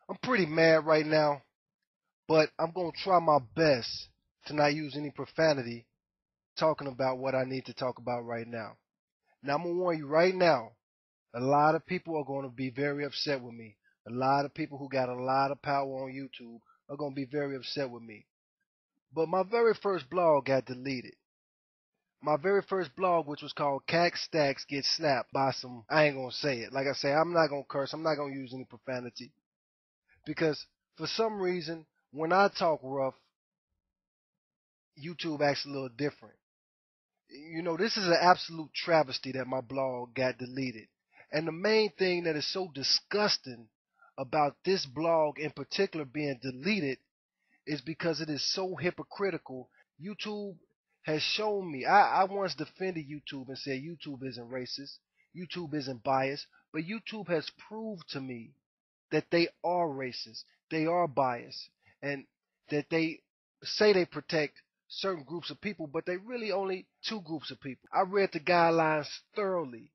I'm pretty mad right now, but I'm going to try my best to not use any profanity talking about what I need to talk about right now. Now, I'm going to warn you right now, a lot of people are going to be very upset with me. A lot of people who got a lot of power on YouTube are going to be very upset with me. But my very first blog got deleted. My very first blog, which was called Cack Stacks, gets snapped by some. I ain't gonna say it. Like I say, I'm not gonna curse. I'm not gonna use any profanity because for some reason, when I talk rough, YouTube acts a little different. This is an absolute travesty that my blog got deleted. And the main thing that is so disgusting about this blog in particular being deleted is because it is so hypocritical. YouTube has shown me. I once defended YouTube and said YouTube isn't racist, YouTube isn't biased, but YouTube has proved to me that they are racist, they are biased, and that they say they protect certain groups of people, but they really only two groups of people. I read the guidelines thoroughly,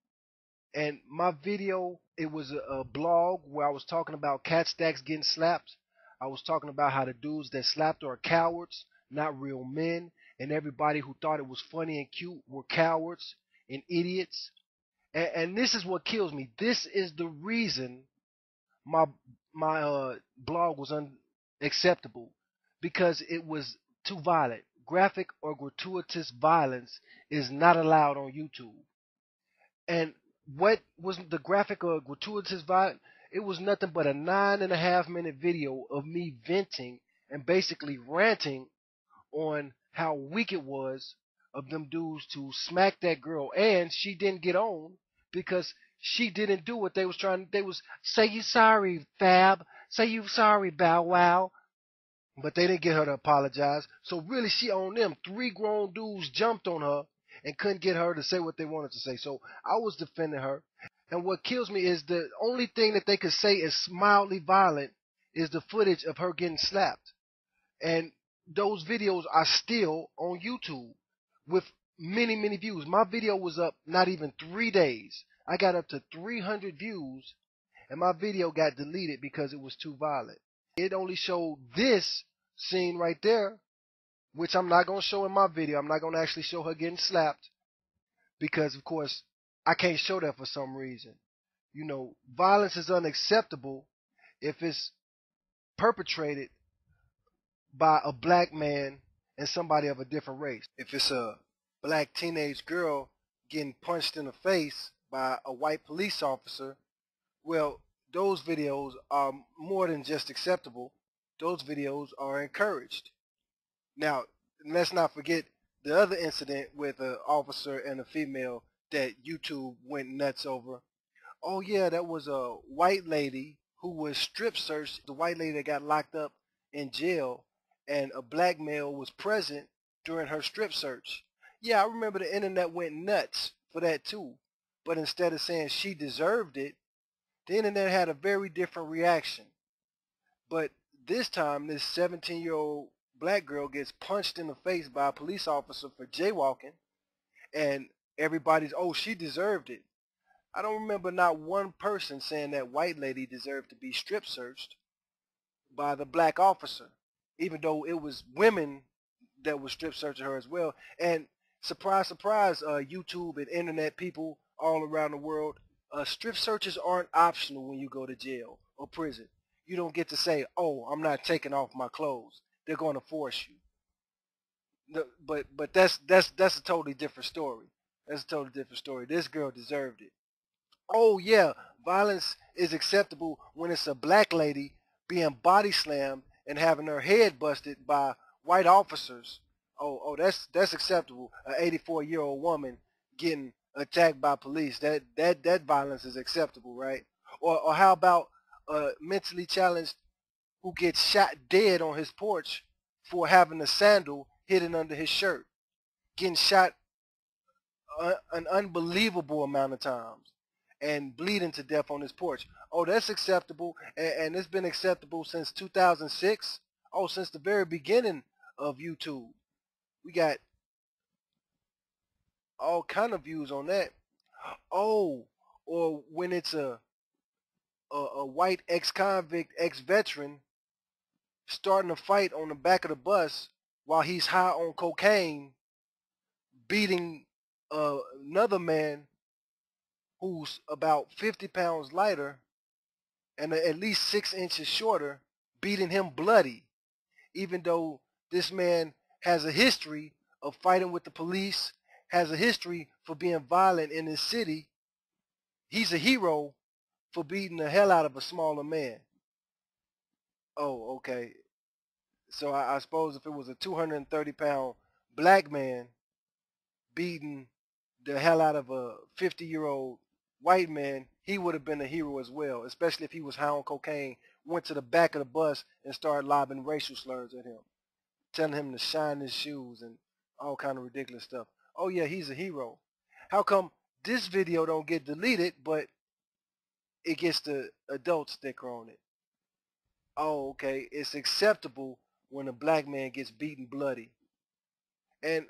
and my video, it was a blog where I was talking about cat stacks getting slapped. I was talking about how the dudes that slapped are cowards, not real men, and everybody who thought it was funny and cute were cowards and idiots. And this is what kills me. This is the reason my my blog was unacceptable, because it was too violent. Graphic or gratuitous violence is not allowed on YouTube. And what was the graphic or gratuitous violence? It was nothing but a 9.5 minute video of me venting and basically ranting on how weak it was of them dudes to smack that girl, and she didn't get on because she didn't do what they was trying. They was say you sorry, Fab, say you sorry, Bow Wow, but they didn't get her to apologize. So really, she owned them. Three grown dudes jumped on her and couldn't get her to say what they wanted to say. So I was defending her. And what kills me is the only thing that they could say is mildly violent is the footage of her getting slapped. And those videos are still on YouTube with many, many views. My video was up not even 3 days. I got up to 300 views, and my video got deleted because it was too violent. It only showed this scene right there, which I'm not going to show in my video. I'm not going to actually show her getting slapped because, of course, I can't show that for some reason. Violence is unacceptable if it's perpetrated by a black man and somebody of a different race. If it's a black teenage girl getting punched in the face by a white police officer, well, those videos are more than just acceptable. Those videos are encouraged. Now, let's not forget the other incident with an officer and a female that YouTube went nuts over. Oh yeah, that was a white lady who was strip searched. The white lady that got locked up in jail, and a black male was present during her strip search. Yeah, I remember the internet went nuts for that too. But instead of saying she deserved it, the internet had a very different reaction. But this time, this 17-year-old black girl gets punched in the face by a police officer for jaywalking, and everybody's, oh, she deserved it. I don't remember not one person saying that white lady deserved to be strip searched by the black officer, even though it was women that were strip searching her as well. And surprise, surprise, YouTube and internet people all around the world, strip searches aren't optional when you go to jail or prison. You don't get to say, oh, I'm not taking off my clothes. They're going to force you. But that's a totally different story. That's a totally different story. This girl deserved it. Oh yeah, violence is acceptable when it's a black lady being body slammed and having her head busted by white officers. Oh, that's acceptable. An 84-year-old woman getting attacked by police. That violence is acceptable, right? Or how about a mentally challenged who gets shot dead on his porch for having a sandal hidden under his shirt, getting shot an unbelievable amount of times and bleeding to death on his porch. Oh, that's acceptable, and it's been acceptable since 2006. Oh, since the very beginning of YouTube. We got all kind of views on that. Oh, or when it's a a white ex-convict, ex-veteran starting a fight on the back of the bus while he's high on cocaine, beating another man who's about 50 pounds lighter and at least 6 inches shorter, beating him bloody, even though this man has a history of fighting with the police, has a history for being violent in his city. He's a hero for beating the hell out of a smaller man. Oh, okay. So I suppose if it was a 230-pound black man beating the hell out of a 50-year-old white man, he would have been a hero as well, especially if he was high on cocaine, went to the back of the bus and started lobbing racial slurs at him, telling him to shine his shoes and all kind of ridiculous stuff. Oh yeah, he's a hero. How come this video don't get deleted, but it gets the adult sticker on it? Oh, okay. It's acceptable when a black man gets beaten bloody. And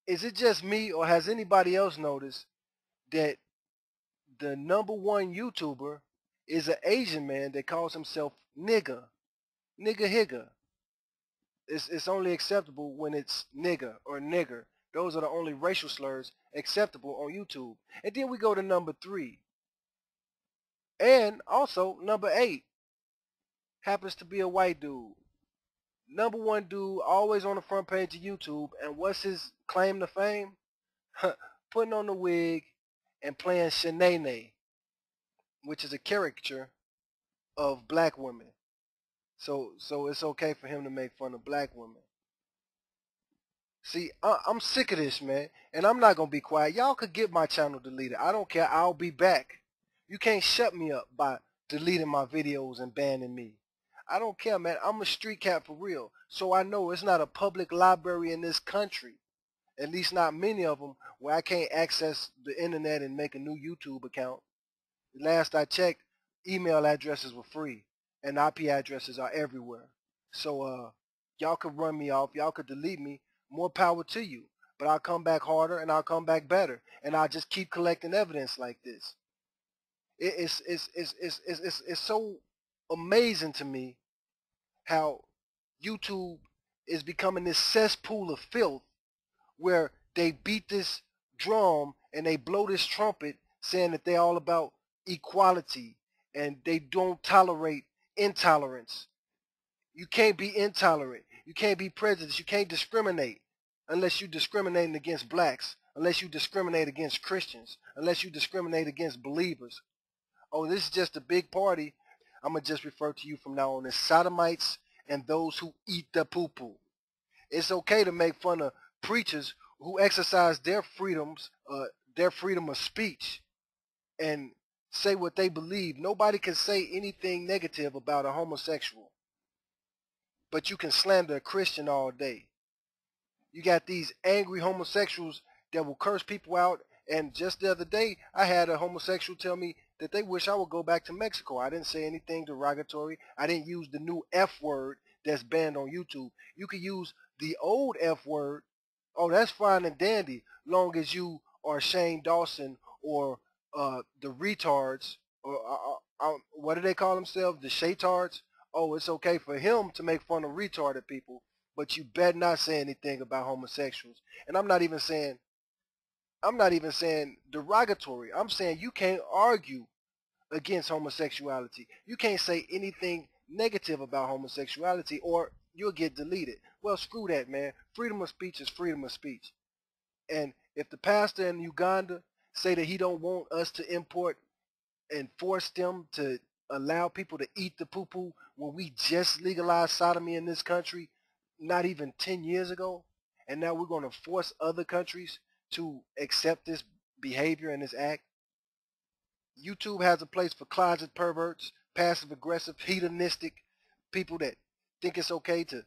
is it just me, or has anybody else noticed that the #1 YouTuber is an Asian man that calls himself nigga? Nigga higger. It's only acceptable when it's nigga or nigger. Those are the only racial slurs acceptable on YouTube. And then we go to #3. And also #8 happens to be a white dude. #1 dude, always on the front page of YouTube. And what's his claim to fame? Putting on the wig and playing Shanae, which is a caricature of black women. So it's okay for him to make fun of black women. See, I'm sick of this, man, and I'm not gonna be quiet. Y'all could get my channel deleted. I don't care. I'll be back. You can't shut me up by deleting my videos and banning me. I don't care, man. I'm a street cat for real. So I know it's not a public library in this country, at least not many of them, where I can't access the internet and make a new YouTube account. Last I checked, email addresses were free, and IP addresses are everywhere. So y'all could run me off, y'all could delete me. More power to you. But I'll come back harder and I'll come back better, and I'll just keep collecting evidence like this. It's so amazing to me how YouTube is becoming this cesspool of filth where they beat this drum and they blow this trumpet saying that they're all about equality and they don't tolerate intolerance. You can't be intolerant. You can't be prejudiced. You can't discriminate unless you're discriminating against blacks, unless you discriminate against Christians, unless you discriminate against believers. Oh, this is just a big party. I'm going to just refer to you from now on as sodomites and those who eat the poo-poo. It's okay to make fun of preachers who exercise their freedoms, their freedom of speech, and say what they believe. Nobody can say anything negative about a homosexual, but you can slander a Christian all day. You got these angry homosexuals that will curse people out, and just the other day, I had a homosexual tell me that they wish I would go back to Mexico. I didn't say anything derogatory. I didn't use the new F word that's banned on YouTube. You can use the old F word. Oh, that's fine and dandy, long as you are Shane Dawson or the retards, or what do they call themselves? The shaytards? Oh, it's okay for him to make fun of retarded people, but you better not say anything about homosexuals. And I'm not even saying derogatory. I'm saying you can't argue against homosexuality. You can't say anything negative about homosexuality or you'll get deleted. Well, screw that, man. Freedom of speech is freedom of speech. And if the pastor in Uganda say that he don't want us to import and force them to allow people to eat the poo-poo when we just legalized sodomy in this country not even 10 years ago, and now we're going to force other countries to accept this behavior and this act. YouTube has a place for closet perverts, passive-aggressive, hedonistic people that think it's okay to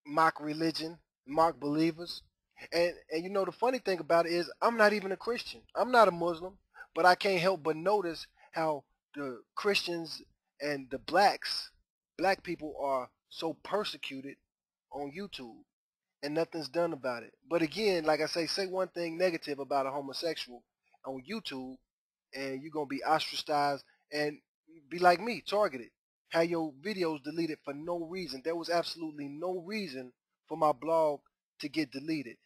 mock religion, mock believers. And you know the funny thing about it is I'm not even a Christian. I'm not a Muslim, but I can't help but notice how the Christians and the black people are so persecuted on YouTube and nothing's done about it. But again, like I say one thing negative about a homosexual on YouTube and you're going to be ostracized. And be like me, targeted. Have your videos deleted for no reason. There was absolutely no reason for my blog to get deleted.